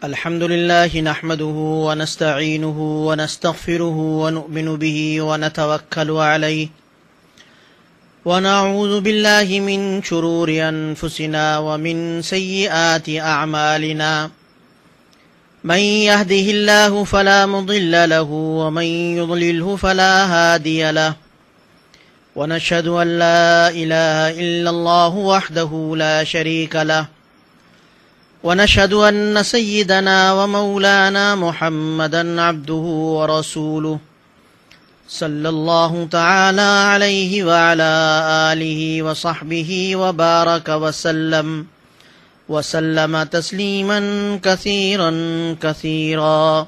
الحمد لله نحمده ونستعينه ونستغفره ونؤمن به ونتوكل عليه ونعوذ بالله من شرور أنفسنا ومن سيئات أعمالنا من يهده الله فلا مضل له ومن يضلله فلا هادي له ونشهد أن لا إله إلا الله وحده لا شريك له ونشهد أن سيدنا ومولانا محمدا عبده ورسوله صلى الله تعالى عليه وعلى آله وصحبه وبارك وسلم تسليما كثيرا كثيرا.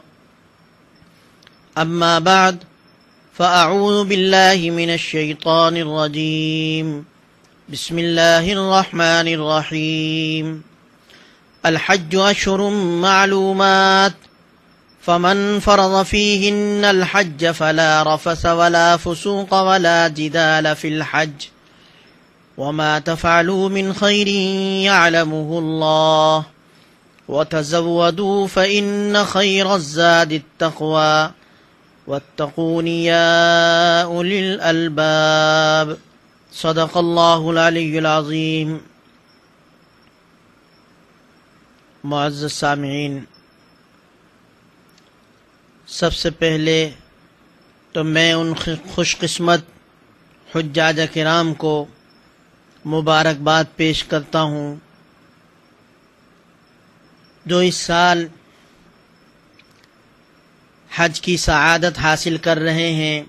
أما بعد فأعوذ بالله من الشيطان الرجيم. بسم الله الرحمن الرحيم. الحج أشهر معلومات فمن فرض فيهن الحج فلا رفث ولا فسوق ولا جدال في الحج وما تفعلوا من خير يعلمه الله وتزودوا فإن خير الزاد التقوى واتقون يا أولي الألباب. صدق الله العلی العظیم. معزز سامعین، سب سے پہلے تو میں ان خوش قسمت حجاج کرام کو مبارکباد پیش کرتا ہوں جو اس سال حج کی سعادت حاصل کر رہے ہیں،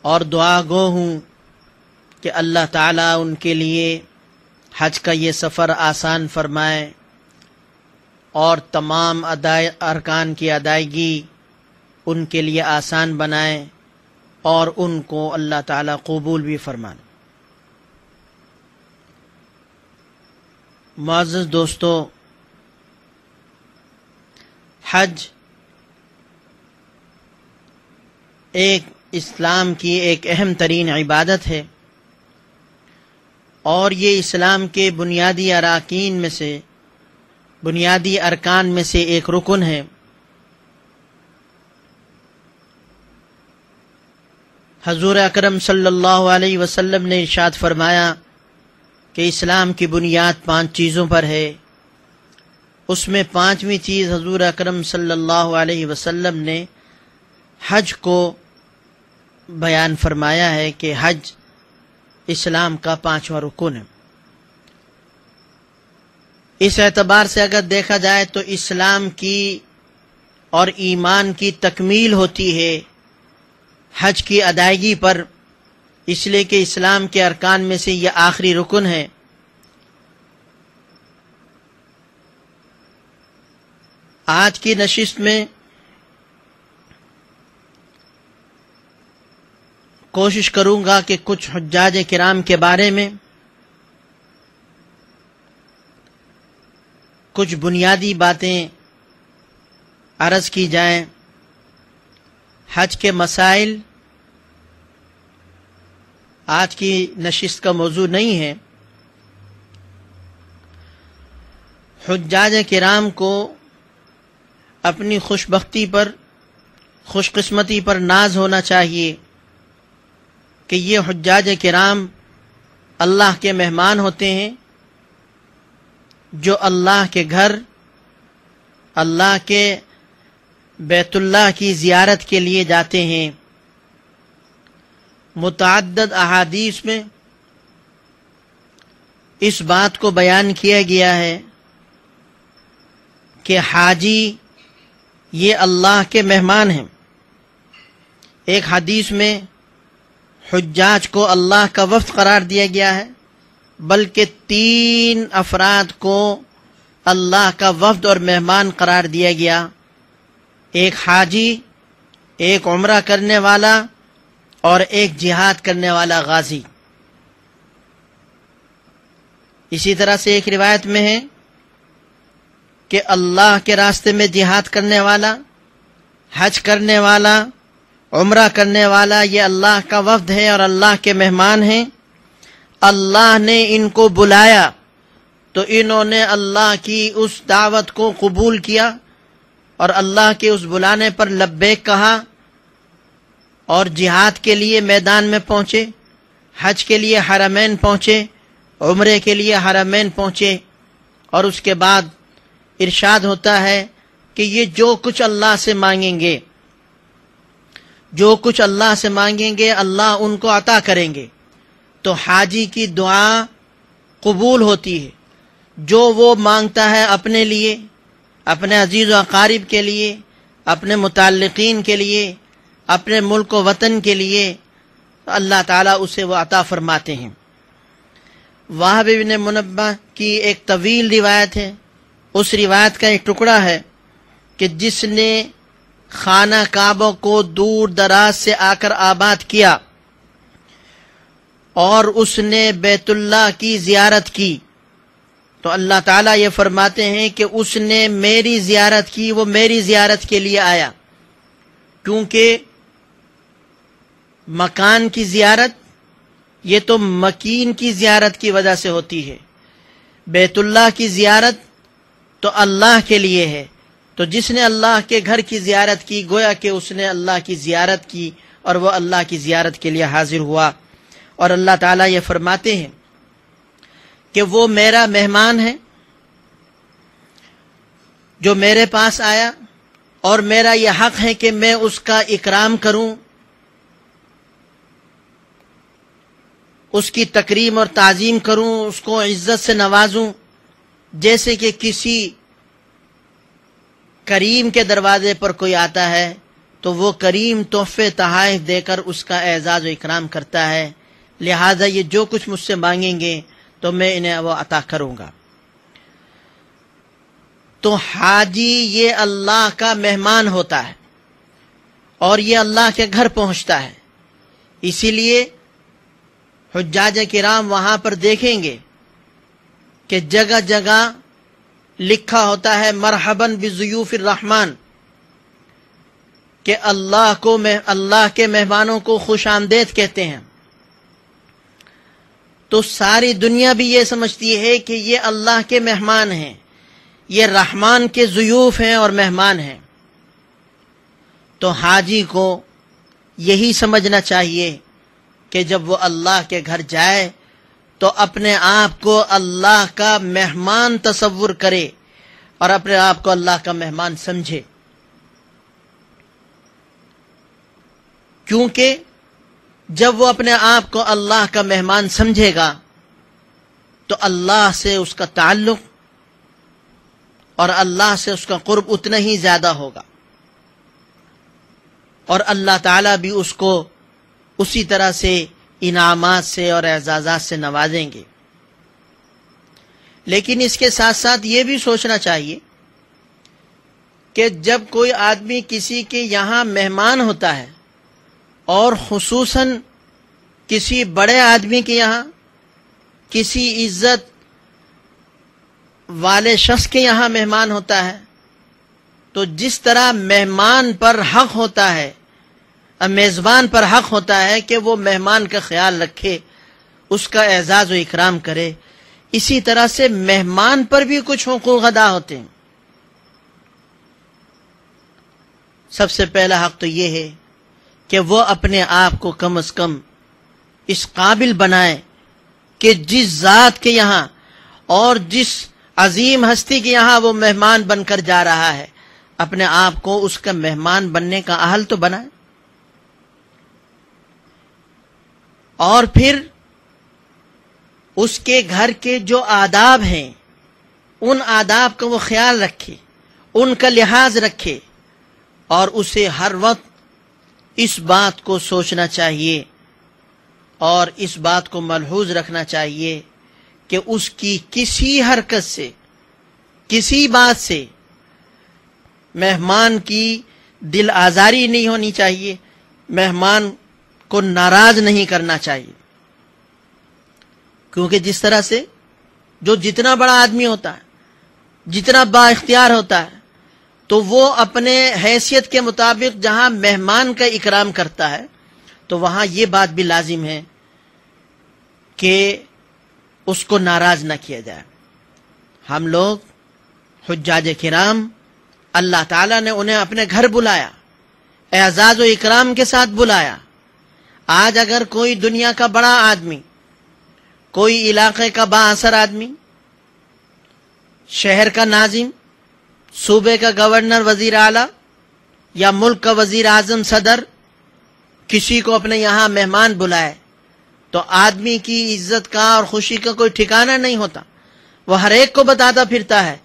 اور دعا گو ہوں کہ اللہ تعالیٰ ان کے لیے حج کا یہ سفر آسان فرمائے اور تمام ارکان کی ادائیگی ان کے لیے آسان بنائے اور ان کو اللہ تعالیٰ قبول بھی فرمائے. معزز دوستو، حج ایک اسلام کی ایک اہم ترین عبادت ہے، اور یہ اسلام کے بنیادی ارکان میں سے ایک رکن ہے. حضور اکرم صلی اللہ علیہ وسلم نے ارشاد فرمایا کہ اسلام کی بنیاد 5 چیزوں پر ہے. اس میں 5ویں چیز حضور اکرم صلی اللہ علیہ وسلم نے حج کو بیان فرمایا ہے کہ حج اسلام کا 5واں رکن ہے. اس اعتبار سے اگر دیکھا جائے تو اسلام کی اور ایمان کی تکمیل ہوتی ہے حج کی ادائیگی پر، اس لیے کہ اسلام کے ارکان میں سے یہ آخری رکن ہے. آج کی نشست میں کوشش کروں گا کہ کچھ حجاج کرام کے بارے میں کچھ بنیادی باتیں عرض کی جائیں. حج کے مسائل آج کی نشست کا موضوع نہیں ہے. حجاج کرام کو اپنی خوش قسمتی پر ناز ہونا چاہیے کہ یہ حجاج کرام اللہ کے مہمان ہوتے ہیں جو اللہ کے گھر، اللہ کے بیت اللہ کی زیارت کے لیے جاتے ہیں. متعدد احادیث میں اس بات کو بیان کیا گیا ہے کہ حاجی یہ اللہ کے مہمان ہیں. ایک حدیث میں حجاج کو اللہ کا وفد قرار دیا گیا ہے، بلکہ 3 افراد کو اللہ کا وفد اور مہمان قرار دیا گیا. ایک حاجی، ایک عمرہ کرنے والا اور ایک جہاد کرنے والا غازی. اسی طرح سے ایک روایت میں ہے کہ اللہ کے راستے میں جہاد کرنے والا، حج کرنے والا، عمرہ کرنے والا یہ اللہ کا وفد ہے اور اللہ کے مہمان ہیں. اللہ نے ان کو بلایا تو انہوں نے اللہ کی اس دعوت کو قبول کیا اور اللہ کے اس بلانے پر لبیک کہا اور جہاد کے لیے میدان میں پہنچے، حج کے لیے حرمین پہنچے، عمرے کے لیے حرمین پہنچے، اور اس کے بعد ارشاد ہوتا ہے کہ یہ جو کچھ اللہ سے مانگیں گے، جو کچھ اللہ سے مانگیں گے اللہ ان کو عطا کریں گے۔ تو حاجی کی دعا قبول ہوتی ہے، جو وہ مانگتا ہے اپنے لیے، اپنے عزیز و اقارب کے لیے، اپنے متعلقین کے لیے، اپنے ملک و وطن کے لیے، اللہ تعالیٰ اسے وہ عطا فرماتے ہیں۔ وہب بن منبہ کی ایک طویل روایت ہے، اس روایت کا ایک ٹکڑا ہے کہ جس نے خانہ کعبہ کو دور دراز سے آ کر آباد کیا اور اس نے بیت اللہ کی زیارت کی، تو اللہ تعالیٰ یہ فرماتے ہیں کہ اس نے میری زیارت کی، وہ میری زیارت کے لیے آیا، کیونکہ مکان کی زیارت یہ تو مکین کی زیارت کی وجہ سے ہوتی ہے، بیت اللہ کی زیارت تو اللہ کے لیے ہے۔ تو جس نے اللہ کے گھر کی زیارت کی گویا کہ اس نے اللہ کی زیارت کی اور وہ اللہ کی زیارت کے لیے حاضر ہوا۔ اور اللہ تعالیٰ یہ فرماتے ہیں کہ وہ میرا مہمان ہے جو میرے پاس آیا، اور میرا یہ حق ہے کہ میں اس کا اکرام کروں، اس کی تکریم اور تعظیم کروں، اس کو عزت سے نوازوں، جیسے کہ کسی کریم کے دروازے پر کوئی آتا ہے تو وہ کریم تحفے تحائف دے کر اس کا اعزاز و اکرام کرتا ہے، لہذا یہ جو کچھ مجھ سے مانگیں گے تو میں انہیں وہ عطا کروں گا۔ تو حاجی یہ اللہ کا مہمان ہوتا ہے اور یہ اللہ کے گھر پہنچتا ہے، اسی لیے حجاج کرام وہاں پر دیکھیں گے کہ جگہ جگہ لکھا ہوتا ہے مرحباً بضیوف الرحمن، کہ اللہ کے مہمانوں کو خوش آمدید کہتے ہیں۔ تو ساری دنیا بھی یہ سمجھتی ہے کہ یہ اللہ کے مہمان ہیں، یہ رحمان کے ضیوف ہیں اور مہمان ہیں۔ تو حاجی کو یہی سمجھنا چاہیے کہ جب وہ اللہ کے گھر جائے تو اپنے آپ کو اللہ کا مہمان تصور کرے اور اپنے آپ کو اللہ کا مہمان سمجھے، کیونکہ جب وہ اپنے آپ کو اللہ کا مہمان سمجھے گا تو اللہ سے اس کا تعلق اور اللہ سے اس کا قرب اتنا ہی زیادہ ہوگا، اور اللہ تعالیٰ بھی اس کو اسی طرح سے انعامات سے اور اعزازات سے نوازیں گے۔ لیکن اس کے ساتھ ساتھ یہ بھی سوچنا چاہیے کہ جب کوئی آدمی کسی کے یہاں مہمان ہوتا ہے، اور خصوصاً کسی بڑے آدمی کے یہاں، کسی عزت والے شخص کے یہاں مہمان ہوتا ہے، تو جس طرح مہمان پر حق ہوتا ہے، میزبان پر حق ہوتا ہے کہ وہ مہمان کا خیال رکھے، اس کا اعزاز و اکرام کرے، اسی طرح سے مہمان پر بھی کچھ حقوق ادا ہوتے ہیں۔ سب سے پہلا حق تو یہ ہے کہ وہ اپنے آپ کو کم از کم اس قابل بنائے کہ جس ذات کے یہاں اور جس عظیم ہستی کے یہاں وہ مہمان بن کر جا رہا ہے، اپنے آپ کو اس کا مہمان بننے کا اہل تو بنائے، اور پھر اس کے گھر کے جو آداب ہیں ان آداب کا وہ خیال رکھے، ان کا لحاظ رکھے، اور اسے ہر وقت اس بات کو سوچنا چاہیے اور اس بات کو ملحوظ رکھنا چاہیے کہ اس کی کسی حرکت سے، کسی بات سے مہمان کی دل آزاری نہیں ہونی چاہیے، مہمان کو ناراض نہیں کرنا چاہیے، کیونکہ جس طرح سے جو جتنا بڑا آدمی ہوتا ہے، جتنا با اختیار ہوتا ہے، تو وہ اپنے حیثیت کے مطابق جہاں مہمان کا اکرام کرتا ہے تو وہاں یہ بات بھی لازم ہے کہ اس کو ناراض نہ کیا جائے۔ ہم لوگ حجاج کرام اللہ تعالیٰ نے انہیں اپنے گھر بلایا، اعزاز و اکرام کے ساتھ بلایا۔ آج اگر کوئی دنیا کا بڑا آدمی، کوئی علاقے کا با اثر آدمی، شہر کا ناظم، صوبے کا گورنر، وزیر اعلیٰ یا ملک کا وزیر اعظم، صدر، کسی کو اپنے یہاں مہمان بلائے تو آدمی کی عزت کا اور خوشی کا کوئی ٹھکانہ نہیں ہوتا۔ وہ ہر ایک کو بتاتا پھرتا ہے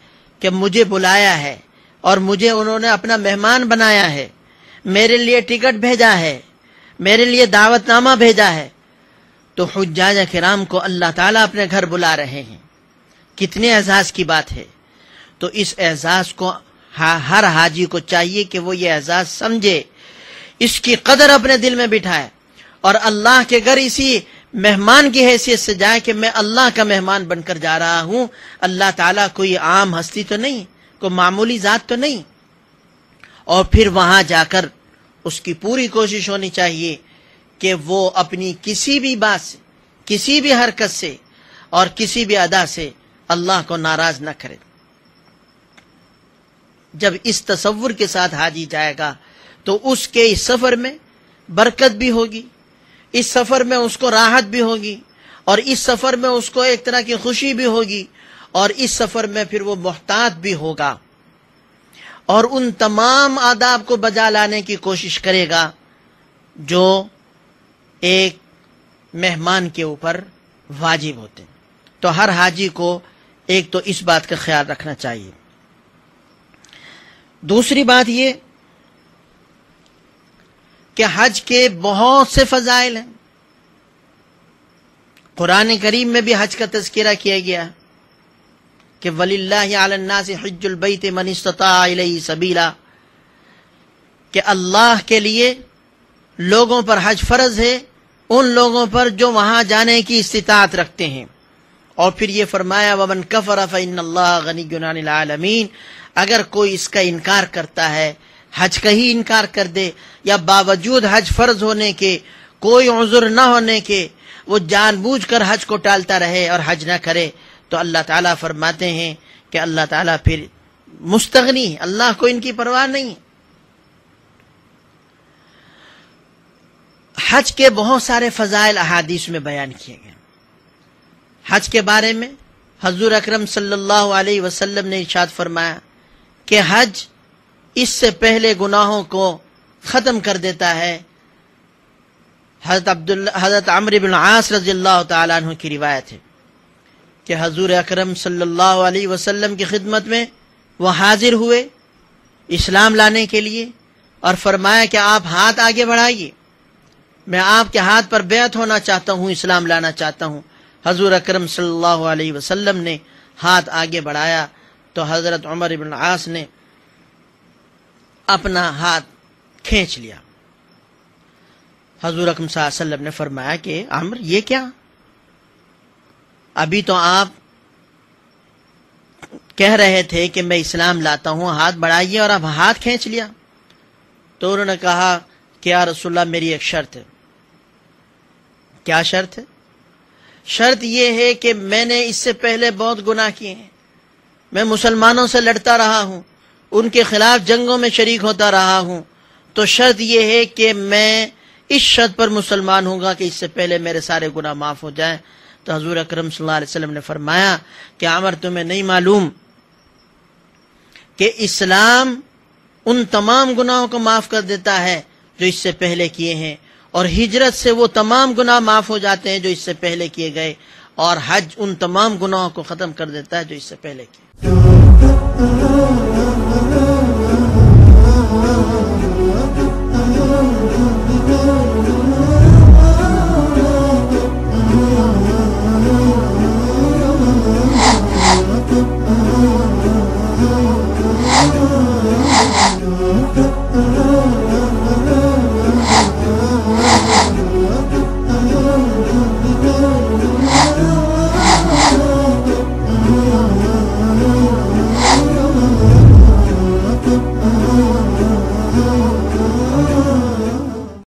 کہ مجھے بلایا ہے اور مجھے انہوں نے اپنا مہمان بنایا ہے، میرے لیے ٹکٹ بھیجا ہے، میرے لیے دعوت نامہ بھیجا ہے۔ تو حجاج کرام کو اللہ تعالیٰ اپنے گھر بلا رہے ہیں، کتنے اعزاز کی بات ہے۔ تو اس اعزاز کو ہر حاجی کو چاہیے کہ وہ یہ اعزاز سمجھے، اس کی قدر اپنے دل میں بٹھائے اور اللہ کے گھر اسی مہمان کی حیثیت سے جائے کہ میں اللہ کا مہمان بن کر جا رہا ہوں۔ اللہ تعالیٰ کوئی عام ہستی تو نہیں، کوئی معمولی ذات تو نہیں۔ اور پھر وہاں جا کر اس کی پوری کوشش ہونی چاہیے کہ وہ اپنی کسی بھی بات سے، کسی بھی حرکت سے اور کسی بھی ادا سے اللہ کو ناراض نہ کرے۔ جب اس تصور کے ساتھ حاجی جائے گا تو اس کے اس سفر میں برکت بھی ہوگی، اس سفر میں اس کو راحت بھی ہوگی، اور اس سفر میں اس کو ایک طرح کی خوشی بھی ہوگی، اور اس سفر میں پھر وہ محتاط بھی ہوگا اور ان تمام آداب کو بجا لانے کی کوشش کرے گا جو ایک مہمان کے اوپر واجب ہوتے ہیں۔ تو ہر حاجی کو ایک تو اس بات کا خیال رکھنا چاہیے۔ دوسری بات یہ کہ حج کے بہت سے فضائل ہیں۔ قرآن کریم میں بھی حج کا تذکرہ کیا گیا کہ وَلِلَّهِ عَلَى النَّاسِ حِجُّ الْبَيْتِ مَنِ اسْتَطَاعَ إِلَيْهِ سَبِيلًا، کہ اللہ کے لیے لوگوں پر حج فرض ہے، ان لوگوں پر جو وہاں جانے کی استطاعت رکھتے ہیں۔ اور پھر یہ فرمایا وَمَنْ كَفَرَ فَإِنَّ اللَّهَ غَنِيٌّ عَنِ الْعَالَمِينَ، اگر کوئی اس کا انکار کرتا ہے، حج کا ہی انکار کر دے، یا باوجود حج فرض ہونے کے، کوئی عذر نہ ہونے کے وہ جان بوجھ کر حج کو ٹالتا رہے اور حج نہ کرے، تو اللہ تعالیٰ فرماتے ہیں کہ اللہ تعالیٰ پھر مستغنی ہے، اللہ کو ان کی پرواہ نہیں۔ حج کے بہت سارے فضائل احادیث میں بیان کیے گئے۔ حج کے بارے میں حضور اکرم صلی اللہ علیہ وسلم نے ارشاد فرمایا کہ حج اس سے پہلے گناہوں کو ختم کر دیتا ہے۔ حضرت عمرو بن العاص رضی اللہ تعالیٰ عنہ کی روایت ہے کہ حضور اکرم صلی اللہ علیہ وسلم کی خدمت میں وہ حاضر ہوئے اسلام لانے کے لیے، اور فرمایا کہ آپ ہاتھ آگے بڑھائیے، میں آپ کے ہاتھ پر بیعت ہونا چاہتا ہوں، اسلام لانا چاہتا ہوں۔ حضور اکرم صلی اللہ علیہ وسلم نے ہاتھ آگے بڑھایا تو حضرت عمر بن العاص نے اپنا ہاتھ کھینچ لیا۔ حضور اکرم صلی اللہ علیہ وسلم نے فرمایا کہ عمر یہ کیا؟ ابھی تو آپ کہہ رہے تھے کہ میں اسلام لاتا ہوں، ہاتھ بڑھائیے، اور اب ہاتھ کھینچ لیا۔ تو انہوں نے کہا کہ یا رسول اللہ میری ایک شرط ہے۔ کیا شرط ہے؟ شرط یہ ہے کہ میں نے اس سے پہلے بہت گناہ کیے ہیں، میں مسلمانوں سے لڑتا رہا ہوں، ان کے خلاف جنگوں میں شریک ہوتا رہا ہوں، تو شرط یہ ہے کہ میں اس شرط پر مسلمان ہوں گا کہ اس سے پہلے میرے سارے گناہ معاف ہو جائیں۔ تو حضور اکرم صلی اللہ علیہ وسلم نے فرمایا کہ عمر تمہیں نہیں معلوم کہ اسلام ان تمام گناہوں کو معاف کر دیتا ہے جو اس سے پہلے کیے ہیں، اور ہجرت سے وہ تمام گناہ معاف ہو جاتے ہیں جو اس سے پہلے کیے گئے، اور حج ان تمام گناہوں کو ختم کر دیتا ہے جو اس سے پہلے کیے۔